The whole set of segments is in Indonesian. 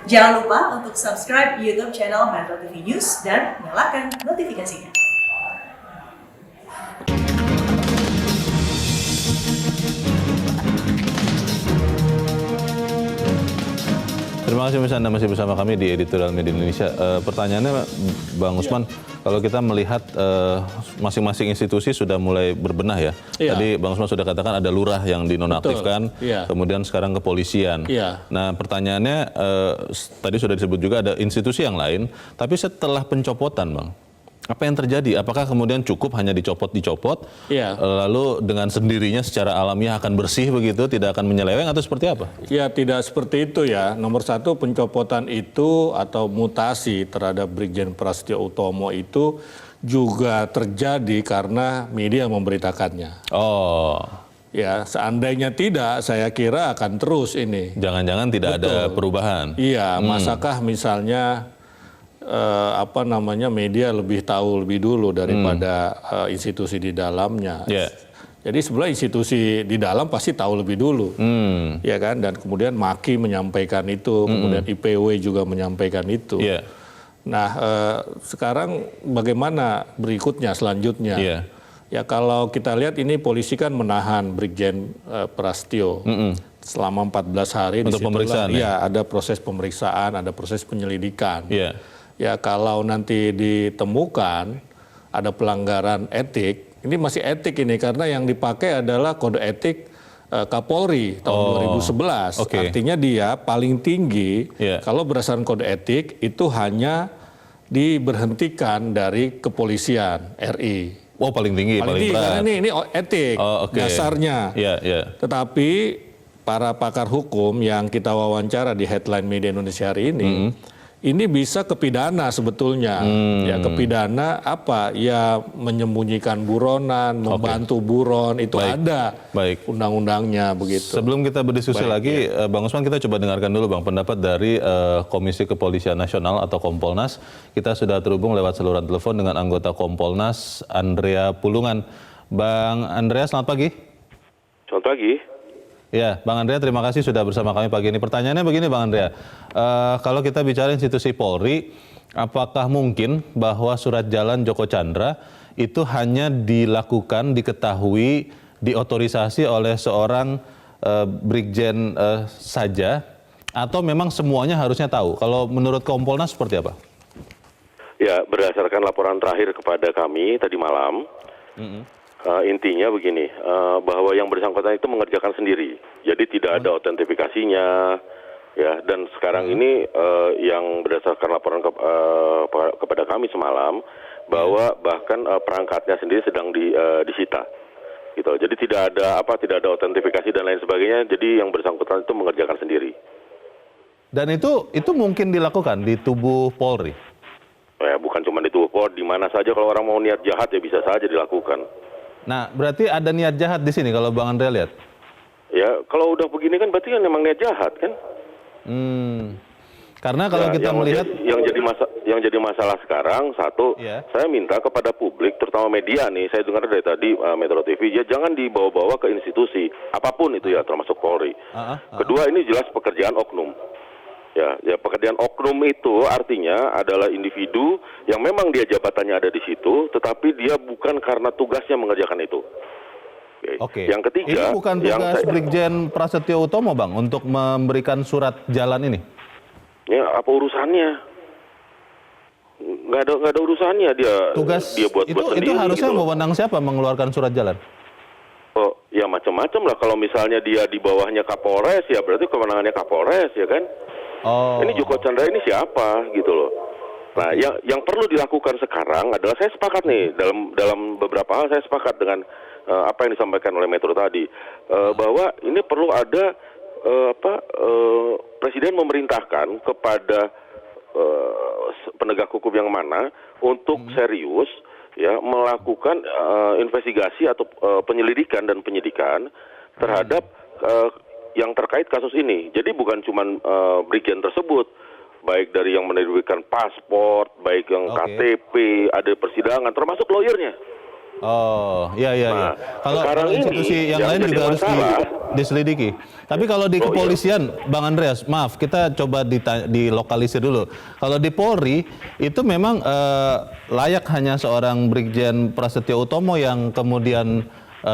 Jangan lupa untuk subscribe YouTube channel Metro TV News dan nyalakan notifikasinya. Terima kasih Anda masih bersama kami di Editorial Media Indonesia. Pertanyaannya Bang Usman, kalau kita melihat masing-masing institusi sudah mulai berbenah ya. Tadi Bang Usman sudah katakan ada lurah yang dinonaktifkan, kemudian sekarang kepolisian. Nah pertanyaannya, tadi sudah disebut juga ada institusi yang lain, tapi setelah pencopotan Bang, apa yang terjadi? Apakah kemudian cukup hanya dicopot, lalu dengan sendirinya secara alamiah akan bersih begitu, tidak akan menyeleweng atau seperti apa? Ya tidak seperti itu ya. Nomor satu, pencopotan itu atau mutasi terhadap Brigjen Prasetyo Utomo itu juga terjadi karena media memberitakannya. Oh. Ya, seandainya tidak, saya kira akan terus ini. Jangan-jangan tidak ada perubahan. Iya, masakah misalnya media lebih tahu lebih dulu daripada institusi di dalamnya. Jadi sebenarnya institusi di dalam pasti tahu lebih dulu, ya kan? Dan kemudian Maki menyampaikan itu, kemudian IPW juga menyampaikan itu. Nah, sekarang bagaimana berikutnya selanjutnya? Ya kalau kita lihat ini polisi kan menahan Brigjen Prasetyo selama 14 hari. Untuk pemeriksaan ya? Ada proses pemeriksaan, ada proses penyelidikan. Ya kalau nanti ditemukan ada pelanggaran etik, ini masih etik ini karena yang dipakai adalah kode etik Kapolri tahun 2011. Artinya dia paling tinggi kalau berdasarkan kode etik itu hanya diberhentikan dari kepolisian RI. Oh paling tinggi, paling tinggi karena ini etik dasarnya. Tetapi para pakar hukum yang kita wawancara di Headline Media Indonesia hari ini bisa kepidana sebetulnya. Ya kepidana apa? Ya menyembunyikan buronan, membantu buron, itu ada undang-undangnya begitu. Sebelum kita berdiskusi lagi, Bang Usman, kita coba dengarkan dulu Bang pendapat dari Komisi Kepolisian Nasional atau Kompolnas. Kita sudah terhubung lewat saluran telepon dengan anggota Kompolnas Andrea Pulungan. Bang Andrea, selamat pagi. Selamat pagi. Ya, Bang Andrea, terima kasih sudah bersama kami pagi ini. Pertanyaannya begini Bang Andrea, kalau kita bicara institusi Polri, apakah mungkin bahwa surat jalan Joko Chandra itu hanya dilakukan, diketahui, diotorisasi oleh seorang Brigjen saja, atau memang semuanya harusnya tahu? Kalau menurut Kompolnas seperti apa? Ya, berdasarkan laporan terakhir kepada kami tadi malam, intinya begini, bahwa yang bersangkutan itu mengerjakan sendiri, jadi tidak ada autentifikasinya, ya. Dan sekarang ini yang berdasarkan laporan kepada kami semalam, bahwa bahkan perangkatnya sendiri sedang disita, gitu. Jadi tidak ada autentifikasi dan lain sebagainya. Jadi yang bersangkutan itu mengerjakan sendiri. Dan itu mungkin dilakukan di tubuh Polri? Ya, bukan cuma di tubuh Polri, di mana saja kalau orang mau niat jahat ya bisa saja dilakukan. Nah, berarti ada niat jahat di sini kalau Bang Andrea lihat? Ya, kalau udah begini kan berarti kan memang niat jahat kan? Karena kalau kita melihat yang jadi masalah sekarang satu, saya minta kepada publik, terutama media nih, saya dengar dari tadi Metro TV, ya jangan dibawa-bawa ke institusi apapun itu ya, termasuk Polri. Kedua, ini jelas pekerjaan oknum. Ya pekerjaan oknum itu artinya adalah individu yang memang dia jabatannya ada di situ, tetapi dia bukan karena tugasnya mengerjakan itu. Yang ketiga, ini bukan tugas Brigjen Prasetyo Utomo Bang untuk memberikan surat jalan ini? Ya apa urusannya? Nggak ada urusannya dia. Dia buat itu sendiri. harusnya gitu. wewenang siapa mengeluarkan surat jalan? Oh ya macam-macam lah. Kalau misalnya dia di bawahnya Kapolres ya berarti kewenangannya Kapolres ya kan? Ini Joko Chandra ini siapa gitu loh. Nah, yang perlu dilakukan sekarang adalah saya sepakat nih dalam beberapa hal saya sepakat dengan apa yang disampaikan oleh Metro tadi, bahwa ini perlu ada Presiden memerintahkan kepada penegak hukum yang mana untuk serius ya melakukan investigasi atau penyelidikan dan penyidikan terhadap yang terkait kasus ini. Jadi bukan cuma Brigjen tersebut, baik dari yang menerbitkan paspor, baik yang KTP, ada persidangan, termasuk lawyernya. Oh, iya. Nah, Kalau institusi yang lain juga harus diselidiki. Tapi kalau di kepolisian, Bang Andreas, maaf, kita coba dilokalisir dulu. Kalau di Polri, itu memang layak hanya seorang Brigjen Prasetyo Utomo yang kemudian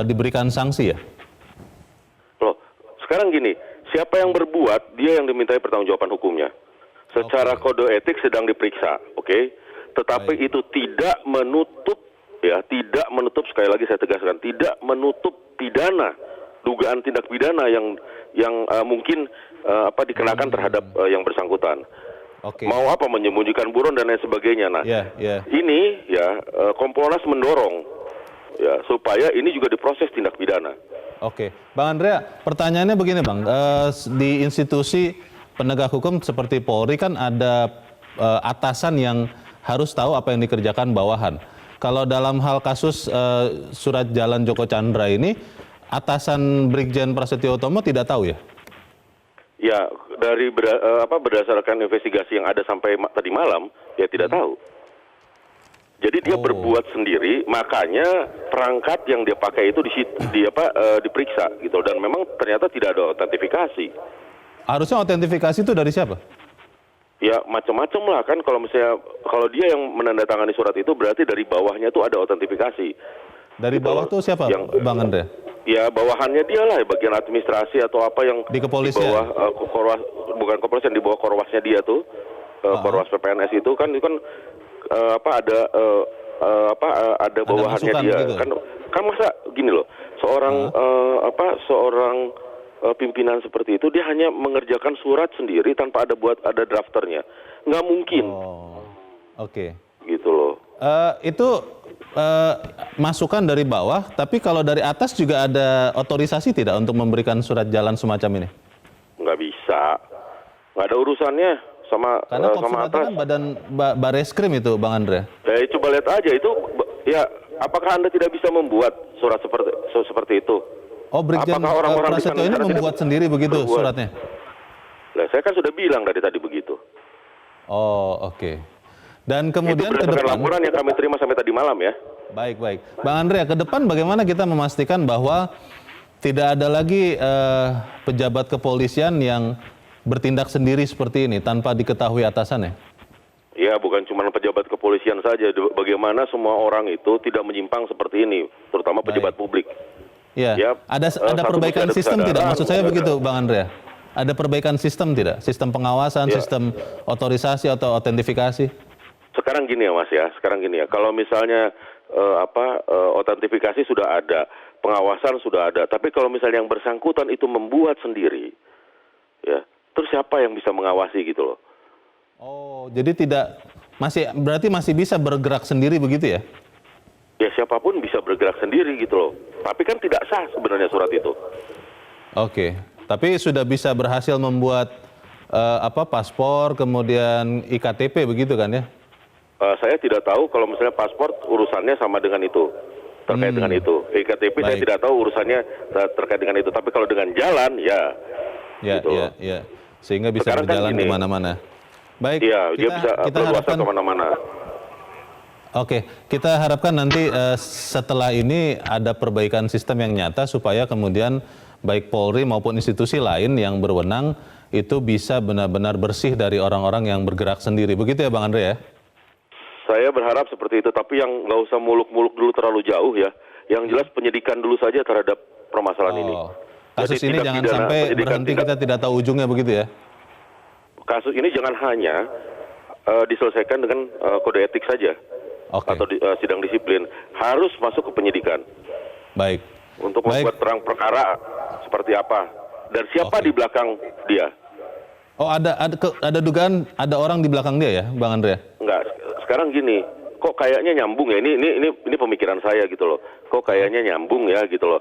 diberikan sanksi ya? Loh, sekarang gini, siapa yang berbuat, dia yang dimintai pertanggungjawaban hukumnya. Secara kode etik sedang diperiksa, oke? Tetapi itu tidak menutup, ya, tidak menutup, sekali lagi saya tegaskan, tidak menutup pidana, dugaan tindak pidana yang mungkin dikenakan terhadap yang bersangkutan. Mau apa, menyembunyikan buron dan lain sebagainya. Nah, ini ya Kompolnas mendorong ya supaya ini juga diproses tindak pidana. Oke, Bang Andrea, pertanyaannya begini Bang, di institusi penegak hukum seperti Polri kan ada atasan yang harus tahu apa yang dikerjakan bawahan. Kalau dalam hal kasus surat jalan Joko Chandra ini, atasan Brigjen Prasetyo Utomo tidak tahu ya? Ya, dari berdasarkan investigasi yang ada sampai tadi malam, ya tidak tahu. Jadi dia berbuat sendiri, makanya perangkat yang dia pakai itu diperiksa gitu, dan memang ternyata tidak ada autentifikasi. Harusnya autentifikasi itu dari siapa? Ya macam-macam lah kan, kalau dia yang menandatangani surat itu berarti dari bawahnya itu ada autentifikasi. Dari bawah tuh siapa, Bang Andre? Ya bawahannya dia lah, bagian administrasi atau apa yang di kepolisian. Di bawah bukan kepolisian, di bawah korwasnya dia tuh, korwas PPNS itu kan ada bawahannya dia gitu. Kan masa gini loh, seorang pimpinan seperti itu dia hanya mengerjakan surat sendiri tanpa ada drafternya, nggak mungkin. Oke. Gitu loh. Itu masukan dari bawah, tapi kalau dari atas juga ada otorisasi tidak untuk memberikan surat jalan semacam ini? Nggak bisa, nggak ada urusannya sama atas. Kan badan Bareskrim itu, Bang Andre. Ya coba lihat aja itu, ya apakah Anda tidak bisa membuat surat seperti itu? Oh, Brigjen Prasetyo ini membuat sendiri begitu suratnya? Nah, saya kan sudah bilang dari tadi begitu. Oh, oke. Dan kemudian itu berdasarkan laporan yang kami terima sampai tadi malam ya. Baik. Bang Andrea, ke depan bagaimana kita memastikan bahwa tidak ada lagi pejabat kepolisian yang bertindak sendiri seperti ini tanpa diketahui atasannya? Ya, bukan cuma pejabat kepolisian saja. Bagaimana semua orang itu tidak menyimpang seperti ini, terutama pejabat publik. Ya, ada perbaikan sistem tidak? Maksud saya begitu, Bang Andrea. Ada perbaikan sistem tidak? Sistem pengawasan, sistem otorisasi atau autentifikasi? Sekarang gini ya Mas ya, kalau misalnya autentifikasi sudah ada, pengawasan sudah ada, tapi kalau misalnya yang bersangkutan itu membuat sendiri, ya, terus siapa yang bisa mengawasi gitu loh? Oh, jadi berarti masih bisa bergerak sendiri begitu ya? Ya siapapun bisa bergerak sendiri gitu loh. Tapi kan tidak sah sebenarnya surat itu. Oke, tapi sudah bisa berhasil membuat paspor, kemudian IKTP begitu kan ya? Saya tidak tahu kalau misalnya paspor urusannya sama dengan itu, terkait dengan itu. IKTP saya tidak tahu urusannya terkait dengan itu. Tapi kalau dengan jalan, ya. Sehingga bisa sekarang berjalan kan kemana-mana. Baik, iya, dia bisa berluasa kemana-mana. Oke, kita harapkan nanti setelah ini ada perbaikan sistem yang nyata supaya kemudian baik Polri maupun institusi lain yang berwenang itu bisa benar-benar bersih dari orang-orang yang bergerak sendiri. Begitu ya Bang Andre ya? Saya berharap seperti itu, tapi yang nggak usah muluk-muluk dulu terlalu jauh ya. Yang jelas penyidikan dulu saja terhadap permasalahan ini. Kasus ini jangan sampai berhenti kita tidak tahu ujungnya begitu ya? Kasus ini jangan hanya diselesaikan dengan kode etik saja. Atau sidang disiplin, harus masuk ke penyidikan. Baik. Untuk membuat terang perkara seperti apa dan siapa di belakang dia. Oh, ada dugaan ada orang di belakang dia ya, Bang Andre? Enggak. Sekarang gini, kok kayaknya nyambung ya? Ini pemikiran saya gitu loh. Kok kayaknya nyambung ya gitu loh.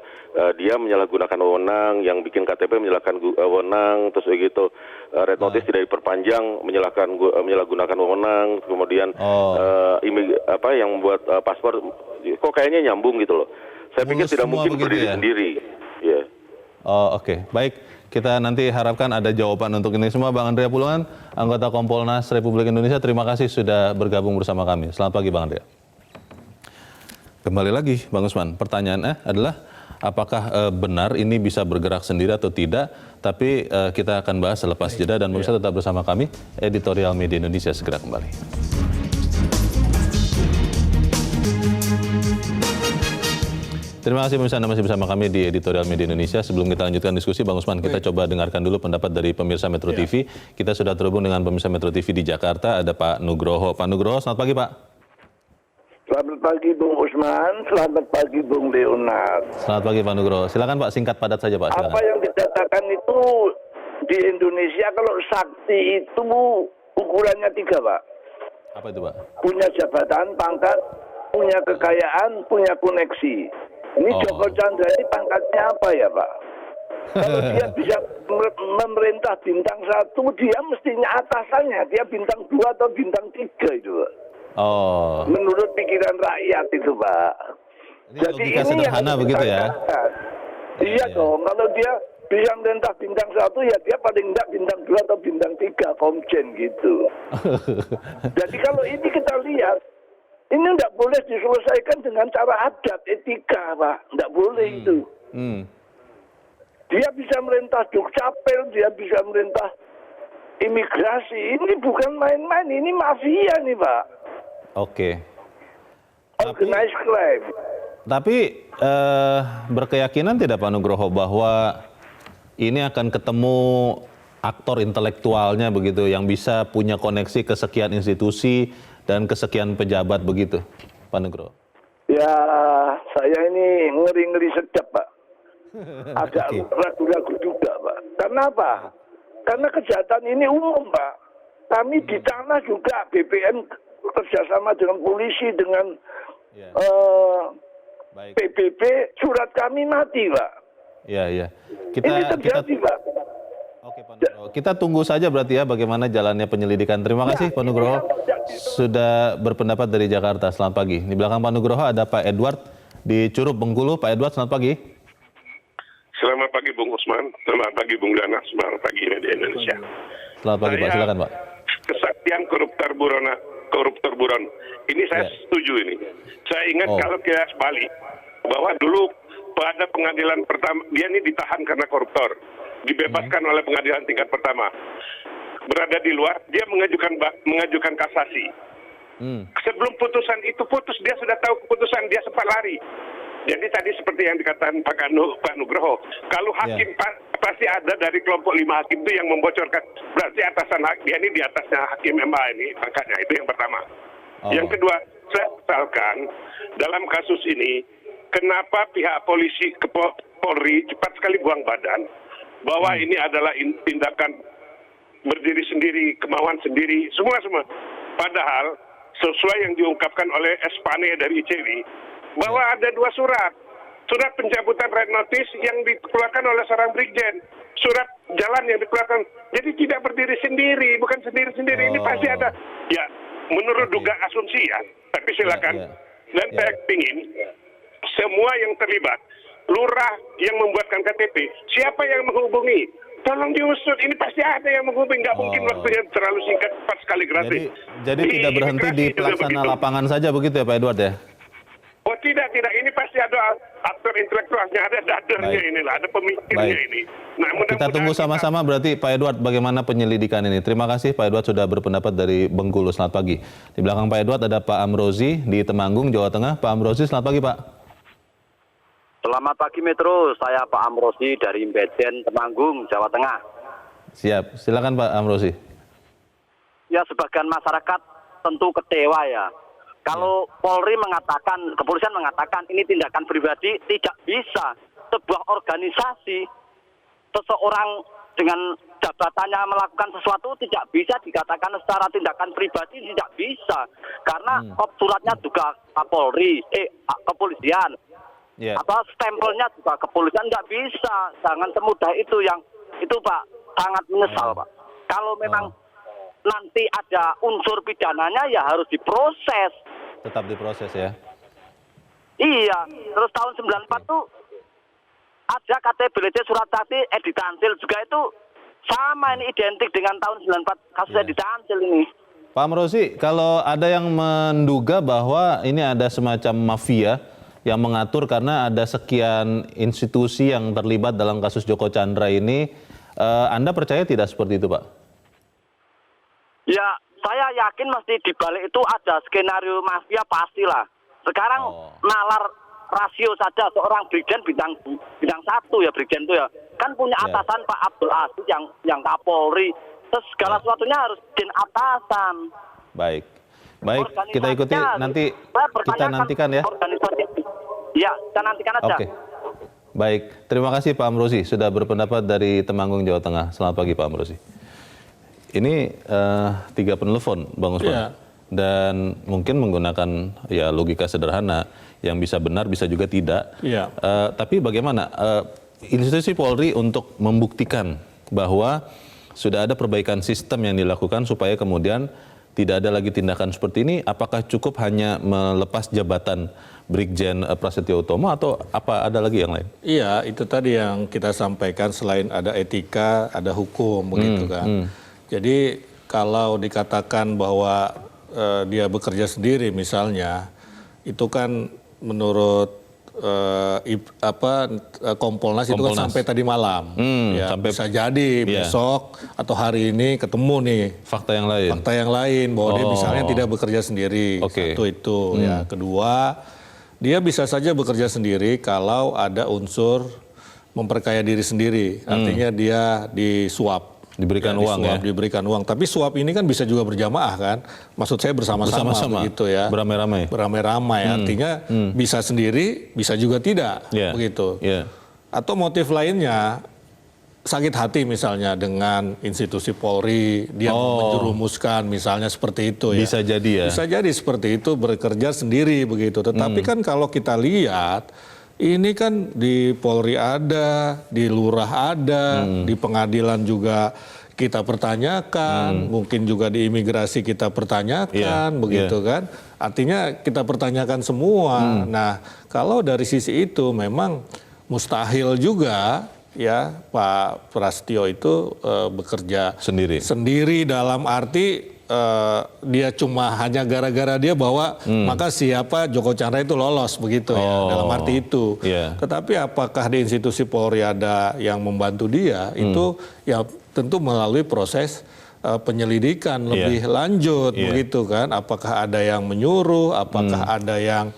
Dia menyalahgunakan wewenang, yang bikin KTP menyalahkan wewenang, terus begitu. Red notice tidak diperpanjang, menyalahgunakan wewenang, kemudian yang membuat paspor, kok kayaknya nyambung gitu loh. Saya pikir tidak mungkin berdiri sendiri. Yeah. Oh, oke. Baik, kita nanti harapkan ada jawaban untuk ini semua. Bang Andrea Pulungan, anggota Kompolnas Republik Indonesia, terima kasih sudah bergabung bersama kami. Selamat pagi Bang Andrea. Kembali lagi Bang Usman, pertanyaannya adalah apakah benar ini bisa bergerak sendiri atau tidak. Tapi kita akan bahas selepas jeda dan pemirsa tetap bersama kami. Editorial Media Indonesia segera kembali. Terima kasih pemirsa, Anda masih bersama kami di Editorial Media Indonesia. Sebelum kita lanjutkan diskusi, Bang Usman, kita coba dengarkan dulu pendapat dari pemirsa Metro TV. Kita sudah terhubung dengan pemirsa Metro TV di Jakarta, ada Pak Nugroho. Pak Nugroho, selamat pagi Pak. Selamat pagi Bung Usman, selamat pagi Bung Leonard. Selamat pagi Pak Nugroho. Silakan Pak, singkat padat saja Pak. Silakan. Apa yang dikatakan itu di Indonesia kalau sakti itu ukurannya 3 Pak. Apa itu Pak? Punya jabatan, pangkat, punya kekayaan, punya koneksi. Ini Joko Chandra ini pangkatnya apa ya Pak? Kalau dia bisa memerintah bintang 1, dia mestinya atasannya. Dia bintang 2 atau bintang 3 itu Pak. Oh. Menurut pikiran rakyat itu Pak. Jadi ini sederhana begitu ya? Iya dong, kalau dia bisa merintah bintang 1 ya dia paling enggak bintang 2 atau bintang 3 komjen gitu. Jadi kalau ini kita lihat, ini enggak boleh diselesaikan dengan cara adat, etika Pak. Enggak boleh itu. Dia bisa merintah Dukcapil, dia bisa merintah imigrasi. Ini bukan main-main, ini mafia nih Pak. Oke. Organized crime. Tapi berkeyakinan tidak Pak Nugroho bahwa ini akan ketemu aktor intelektualnya begitu yang bisa punya koneksi ke sekian institusi dan ke sekian pejabat begitu, Pak Nugroho? Ya, saya ini ngeri-ngeri sedap Pak. Agak ragu-ragu juga Pak. Karena apa? Karena kejahatan ini umum Pak. Kami di tanah juga BPN kerjasama dengan polisi, dengan PBB, surat kami mati Pak. Iya. Ini terjadi Pak. Oke Pak Nugroho, kita tunggu saja berarti ya bagaimana jalannya penyelidikan. Terima kasih Pak Nugroho sudah berpendapat dari Jakarta. Selamat pagi. Di belakang Pak Nugroho ada Pak Edward di Curup, Bengkulu. Pak Edward, selamat pagi. Selamat pagi Bung Usman, selamat pagi Bung Dana, selamat pagi Media Indonesia. Selamat pagi Pak, silakan Pak. Kesaktian koruptor buron, ini saya setuju ini. Saya ingat kalau kita balik, bahwa dulu pada pengadilan pertama, dia ini ditahan karena koruptor. Dibebaskan oleh pengadilan tingkat pertama. Berada di luar, dia mengajukan kasasi. Sebelum putusan itu putus, dia sudah tahu keputusan, dia sempat lari. Jadi tadi seperti yang dikatakan Pak Nugroho, kalau hakim pasti ada dari kelompok 5 hakim itu yang membocorkan, berarti atasan dia ini di atasnya hakim MA ini pangkatnya, itu yang pertama. Yang kedua, saya sesalkan dalam kasus ini, kenapa pihak polisi, Polri cepat sekali buang badan, bahwa ini adalah tindakan berdiri sendiri, kemauan sendiri, semua. Padahal sesuai yang diungkapkan oleh Espane dari ICW, bahwa ada 2 surat pencabutan red notice yang dikeluarkan oleh seorang brigjen, surat jalan yang dikeluarkan. Jadi tidak berdiri sendiri, bukan sendiri-sendiri. Ini pasti ada, ya menurut duga asumsi ya, tapi silakan. Dan saya ingin semua yang terlibat, lurah yang membuatkan KTP, siapa yang menghubungi? Tolong diusut, ini pasti ada yang menghubungi, nggak mungkin waktunya terlalu singkat, cepat sekali gratis. Jadi tidak berhenti di pelaksana lapangan saja begitu ya Pak Edward ya? Oh tidak, ini pasti ada aktor intelektualnya, ada dadernya inilah, ada pemikirnya ini. Nah, kita tunggu sama-sama berarti Pak Edward bagaimana penyelidikan ini. Terima kasih Pak Edward sudah berpendapat dari Bengkulu. Selamat pagi. Di belakang Pak Edward ada Pak Amrozi di Temanggung, Jawa Tengah. Pak Amrozi, selamat pagi Pak. Selamat pagi Metro, saya Pak Amrozi dari Mbeden, Temanggung, Jawa Tengah. Siap, silakan Pak Amrozi. Ya, sebagian masyarakat tentu kecewa ya. Kalau Polri mengatakan, kepolisian mengatakan ini tindakan pribadi, tidak bisa. Sebuah organisasi, seseorang dengan jabatannya melakukan sesuatu tidak bisa dikatakan secara tindakan pribadi, tidak bisa. Karena suratnya juga Polri, kepolisian. Atau stempelnya juga kepolisian, nggak bisa. Jangan semudah itu yang itu Pak, sangat menyesal Pak. Kalau memang nanti ada unsur pidananya ya harus diproses. Tetap diproses ya? Iya, terus tahun 94 tuh ada KTBLC surat saksi Edi Tansil juga itu sama, ini identik dengan tahun 94 kasus Edi Tansil ini. Pak Amrozi, kalau ada yang menduga bahwa ini ada semacam mafia yang mengatur karena ada sekian institusi yang terlibat dalam kasus Joko Chandra ini. Anda percaya tidak seperti itu, Pak? Ya, saya yakin mesti di balik itu ada skenario mafia pastilah. Sekarang nalar rasio saja seorang brigjen bintang 1 ya, brigjen itu ya. Kan punya atasan Pak Abdul Aziz yang Kapolri. Terus segala sesuatunya harus din atasan. Baik, kita ikuti nanti, kita nantikan ya. Ya, kita nantikan aja. Oke. Baik, terima kasih Pak Amrozi sudah berpendapat dari Temanggung, Jawa Tengah. Selamat pagi Pak Amrozi. Ini 3 penelpon, Bang Usman. Dan mungkin menggunakan ya logika sederhana, yang bisa benar bisa juga tidak. Tapi bagaimana institusi Polri untuk membuktikan bahwa sudah ada perbaikan sistem yang dilakukan supaya kemudian tidak ada lagi tindakan seperti ini? Apakah cukup hanya melepas jabatan Brigjen Prasetyo Utomo atau apa ada lagi yang lain? Iya, itu tadi yang kita sampaikan, selain ada etika, ada hukum begitu kan. Jadi kalau dikatakan bahwa dia bekerja sendiri misalnya, itu kan menurut Kompolnas itu kan sampai tadi malam. Ya, sampai bisa jadi besok atau hari ini ketemu nih fakta yang lain bahwa dia misalnya tidak bekerja sendiri. Satu itu ya. Kedua, dia bisa saja bekerja sendiri kalau ada unsur memperkaya diri sendiri. Artinya dia disuap. Diberikan uang ya? Diberikan uang. Tapi suap ini kan bisa juga berjamaah kan? Maksud saya bersama-sama begitu ya. Beramai-ramai? Beramai-ramai. Artinya bisa sendiri, bisa juga tidak. Begitu. Atau motif lainnya, sakit hati misalnya dengan institusi Polri, dia menjerumuskan misalnya seperti itu ya. Bisa jadi ya? Bisa jadi seperti itu, bekerja sendiri begitu. Tetapi kan kalau kita lihat, ini kan di Polri ada, di Lurah ada, di pengadilan juga kita pertanyakan, mungkin juga di imigrasi kita pertanyakan, begitu kan. Artinya kita pertanyakan semua. Nah, kalau dari sisi itu memang mustahil juga ya Pak Prasetyo itu bekerja sendiri dalam arti dia cuma hanya gara-gara dia bahwa maka siapa Joko Chandra itu lolos begitu ya, dalam arti itu. Tetapi apakah di institusi Polri ada yang membantu dia, itu ya tentu melalui proses penyelidikan lebih lanjut begitu kan. Apakah ada yang menyuruh, apakah ada yang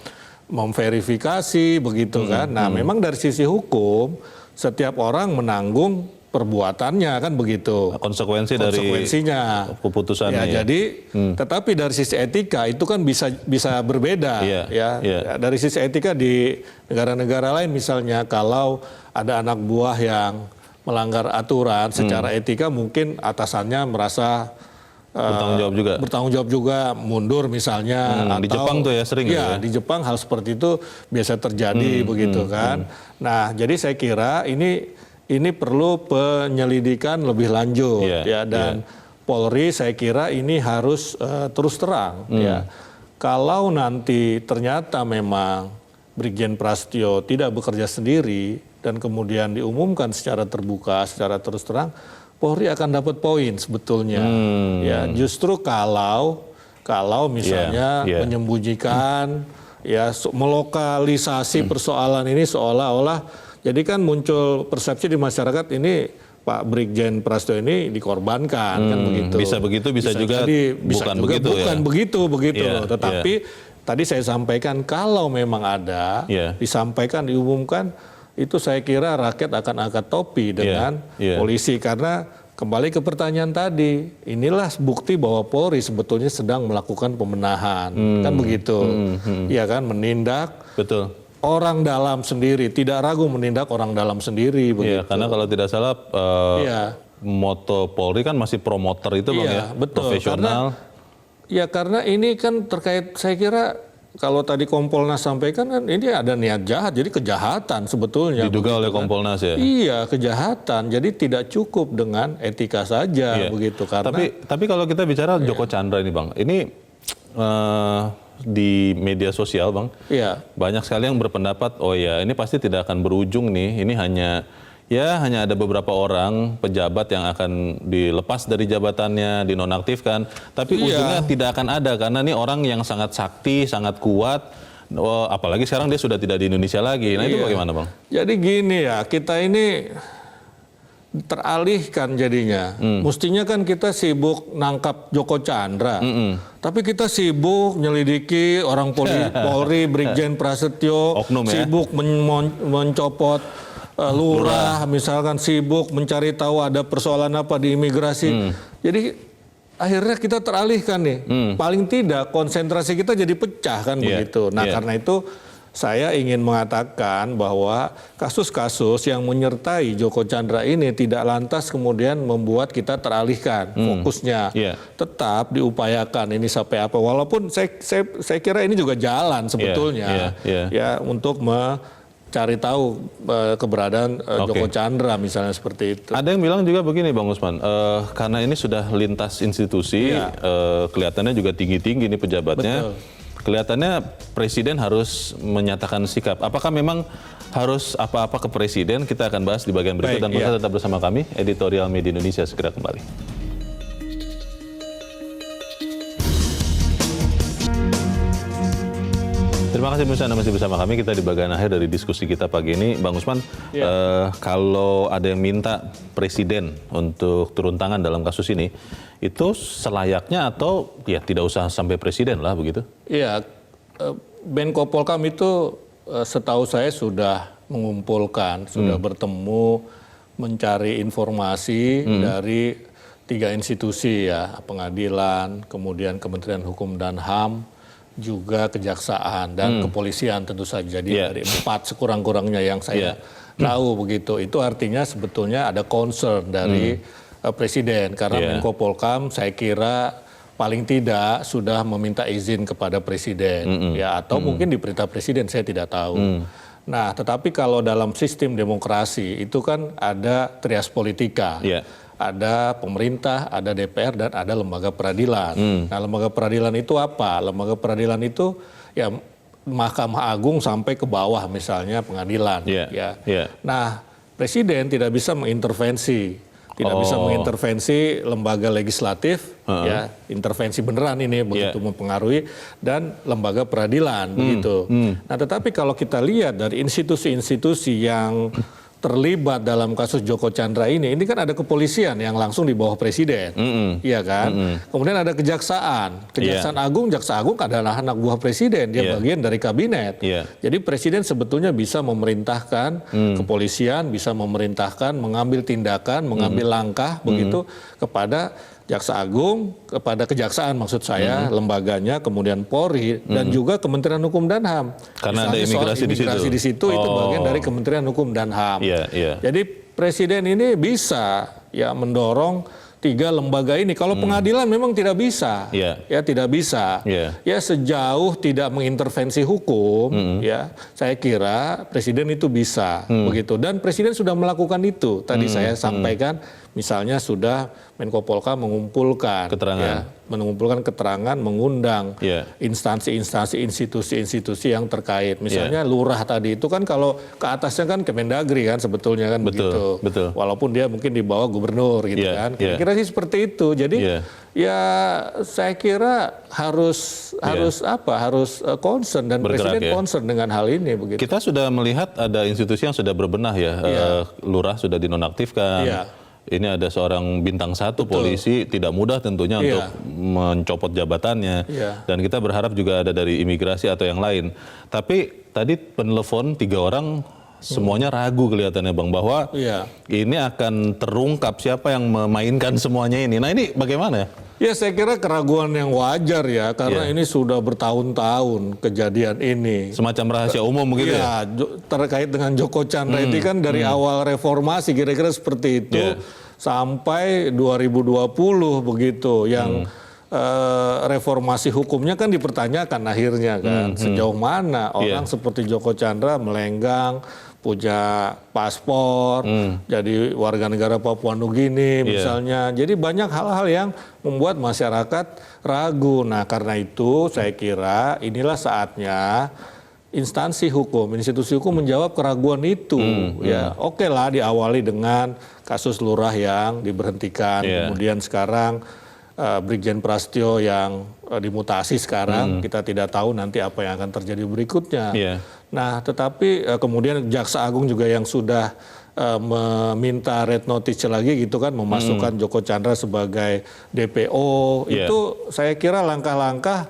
memverifikasi begitu kan. Nah, memang dari sisi hukum setiap orang menanggung perbuatannya kan begitu. Konsekuensinya keputusannya. Ya, jadi tetapi dari sisi etika itu kan bisa berbeda ya. Dari sisi etika di negara-negara lain misalnya kalau ada anak buah yang melanggar aturan secara etika mungkin atasannya merasa bertanggung jawab juga mundur misalnya. Di Jepang tuh ya sering ya. Di Jepang hal seperti itu biasa terjadi begitu kan. Nah, jadi saya kira ini perlu penyelidikan lebih lanjut dan Polri saya kira ini harus terus terang ya. Kalau nanti ternyata memang Brigjen Prasetyo tidak bekerja sendiri dan kemudian diumumkan secara terbuka, secara terus terang, Polri akan dapat poin sebetulnya. Ya, justru kalau misalnya menyembunyikan melokalisasi persoalan ini seolah-olah. Jadi kan muncul persepsi di masyarakat ini Pak Brigjen Prasetyo ini dikorbankan kan begitu. Bisa begitu, bisa juga jadi, bukan begitu ya. Bukan begitu. Tetapi tadi saya sampaikan kalau memang ada disampaikan, diumumkan, itu saya kira rakyat akan angkat topi dengan polisi karena kembali ke pertanyaan tadi, inilah bukti bahwa Polri sebetulnya sedang melakukan pembenahan kan begitu. Iya kan, menindak. Betul. Orang dalam sendiri, tidak ragu menindak orang dalam sendiri. Iya, karena kalau tidak salah moto Polri kan masih promoter itu Bang ya, betul. Profesional. Karena ini kan terkait, saya kira kalau tadi Kompolnas sampaikan kan ini ada niat jahat, jadi kejahatan sebetulnya. Diduga oleh Kompolnas ya? Iya, kejahatan, jadi tidak cukup dengan etika saja begitu. Karena, tapi kalau kita bicara Joko Chandra ini Bang, ini di media sosial Bang, banyak sekali yang berpendapat, oh ya ini pasti tidak akan berujung nih, ini hanya ada beberapa orang pejabat yang akan dilepas dari jabatannya, dinonaktifkan, tapi ujungnya tidak akan ada karena ini orang yang sangat sakti, sangat kuat, apalagi sekarang dia sudah tidak di Indonesia lagi. Nah, itu bagaimana, Bang? Jadi gini ya, kita ini teralihkan jadinya. Mestinya kan kita sibuk nangkap Joko Chandra. Tapi kita sibuk nyelidiki orang Polri, Brigjen Prasetyo, Oknum, ya? sibuk mencopot lurah, misalkan sibuk mencari tahu ada persoalan apa di imigrasi. Jadi akhirnya kita teralihkan nih. Paling tidak konsentrasi kita jadi pecah kan begitu. Nah, karena itu saya ingin mengatakan bahwa kasus-kasus yang menyertai Joko Chandra ini tidak lantas kemudian membuat kita teralihkan fokusnya. Tetap diupayakan ini sampai apa. Walaupun saya kira ini juga jalan sebetulnya ya untuk mencari tahu keberadaan Joko Chandra misalnya seperti itu. Ada yang bilang juga begini, Bang Usman, karena ini sudah lintas institusi, kelihatannya juga tinggi-tinggi nih pejabatnya. Betul. Kelihatannya presiden harus menyatakan sikap. Apakah memang harus apa-apa ke presiden? Kita akan bahas di bagian berikut. Dan tetap bersama kami, Editorial Media Indonesia segera kembali. Terima kasih pemirsa, Anda masih bersama kami. Kita di bagian akhir dari diskusi kita pagi ini. Bang Usman, kalau ada yang minta presiden untuk turun tangan dalam kasus ini, itu selayaknya atau ya tidak usah sampai presiden lah begitu? Iya, Menko Polkam itu setahu saya sudah mengumpulkan, sudah bertemu, mencari informasi dari 3 institusi ya, pengadilan, kemudian Kementerian Hukum dan HAM, juga kejaksaan dan kepolisian tentu saja. Jadi dari 4 sekurang-kurangnya yang saya tahu begitu. Itu artinya sebetulnya ada concern dari presiden karena Menko Polkam saya kira paling tidak sudah meminta izin kepada presiden ya, atau mungkin di perintah presiden, saya tidak tahu. Nah, tetapi kalau dalam sistem demokrasi itu kan ada trias politika. Ada pemerintah, ada DPR, dan ada lembaga peradilan. Nah, lembaga peradilan itu apa? Lembaga peradilan itu ya Mahkamah Agung sampai ke bawah misalnya pengadilan. Nah, presiden tidak bisa mengintervensi. Tidak bisa mengintervensi lembaga legislatif, ya intervensi beneran ini begitu mempengaruhi, dan lembaga peradilan begitu. Nah, tetapi kalau kita lihat dari institusi-institusi yang terlibat dalam kasus Joko Chandra ini kan ada kepolisian yang langsung di bawah presiden, iya kan? Kemudian ada kejaksaan agung, jaksa agung adalah anak buah presiden, dia bagian dari kabinet. Jadi presiden sebetulnya bisa memerintahkan kepolisian, bisa memerintahkan mengambil tindakan, mengambil langkah begitu kepada jaksa agung, kepada kejaksaan maksud saya, lembaganya, kemudian Polri, dan juga Kementerian Hukum dan HAM. Karena misalnya ada imigrasi di situ itu bagian dari Kementerian Hukum dan HAM. Jadi presiden ini bisa ya mendorong 3 lembaga ini. Kalau pengadilan memang tidak bisa, ya tidak bisa. Ya sejauh tidak mengintervensi hukum, ya saya kira presiden itu bisa begitu. Dan presiden sudah melakukan itu. Tadi saya sampaikan, misalnya sudah Menko Polkam mengumpulkan keterangan, mengumpulkan keterangan, mengundang instansi-instansi, institusi-institusi yang terkait. Misalnya lurah tadi itu kan kalau ke atasnya kan Kemendagri kan sebetulnya kan begitu. Walaupun dia mungkin di bawah gubernur gitu kan. Kira-kira sih seperti itu. Jadi ya saya kira harus concern, dan bergerak, presiden concern dengan hal ini begitu. Kita sudah melihat ada institusi yang sudah berbenah ya. Lurah sudah dinonaktifkan. Ini ada seorang bintang 1 polisi, tidak mudah tentunya untuk mencopot jabatannya. Dan kita berharap juga ada dari imigrasi atau yang lain. Tapi tadi penelepon 3 orang semuanya ragu kelihatannya Bang, bahwa ini akan terungkap siapa yang memainkan semuanya ini. Nah, ini bagaimana ya? Ya saya kira keraguan yang wajar ya, karena ini sudah bertahun-tahun kejadian ini. Semacam rahasia umum begitu ya? Terkait dengan Joko Chandra itu kan dari awal reformasi kira-kira seperti itu sampai 2020 begitu, yang reformasi hukumnya kan dipertanyakan akhirnya kan. Sejauh mana orang seperti Joko Chandra melenggang, punya paspor, jadi warga negara Papua Nugini misalnya. Jadi banyak hal-hal yang membuat masyarakat ragu. Nah, karena itu saya kira inilah saatnya instansi hukum, institusi hukum menjawab keraguan itu. Ya, oke lah diawali dengan kasus lurah yang diberhentikan, kemudian sekarang Brigjen Prasetyo yang dimutasi sekarang, kita tidak tahu nanti apa yang akan terjadi berikutnya. Nah, tetapi kemudian Jaksa Agung juga yang sudah meminta red notice lagi gitu kan, memasukkan Joko Chandra sebagai DPO, itu saya kira langkah-langkah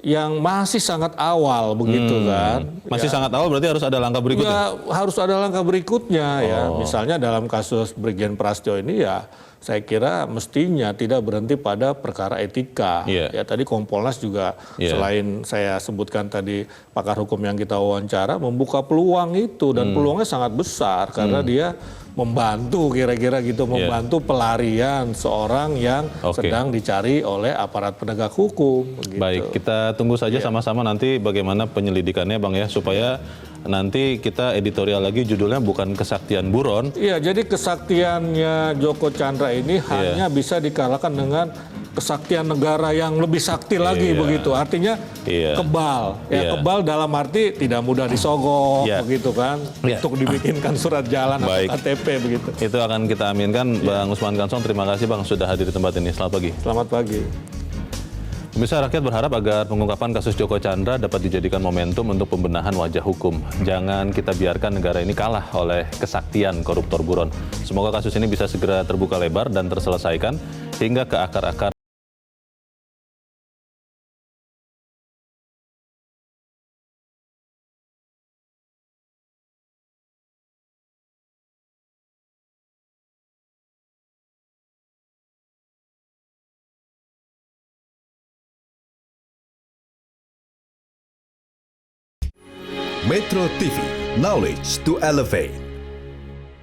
yang masih sangat awal begitu kan. Masih sangat awal berarti harus ada langkah berikutnya? Ya, harus ada langkah berikutnya ya. Misalnya dalam kasus Brigjen Prasetyo ini ya, saya kira mestinya tidak berhenti pada perkara etika. Ya tadi Kompolnas juga selain saya sebutkan tadi pakar hukum yang kita wawancara membuka peluang itu dan peluangnya sangat besar karena dia membantu kira-kira gitu, membantu pelarian seorang yang sedang dicari oleh aparat penegak hukum. Begitu. Baik, kita tunggu saja sama-sama nanti bagaimana penyelidikannya Bang ya, supaya nanti kita editorial lagi judulnya bukan kesaktian buron. Iya, jadi kesaktiannya Joko Chandra ini hanya bisa dikalahkan dengan kesaktian negara yang lebih sakti lagi begitu. Artinya kebal. Ya, kebal dalam arti tidak mudah disogok begitu kan. Untuk dibikinkan surat jalan atau KTP begitu. Itu akan kita aminkan. Bang Usman Kansong, terima kasih Bang sudah hadir di tempat ini. Selamat pagi. Selamat pagi. Pemirsa, rakyat berharap agar pengungkapan kasus Joko Chandra dapat dijadikan momentum untuk pembenahan wajah hukum. Jangan kita biarkan negara ini kalah oleh kesaktian koruptor buron. Semoga kasus ini bisa segera terbuka lebar dan terselesaikan hingga ke akar-akar. Metro TV, knowledge to elevate.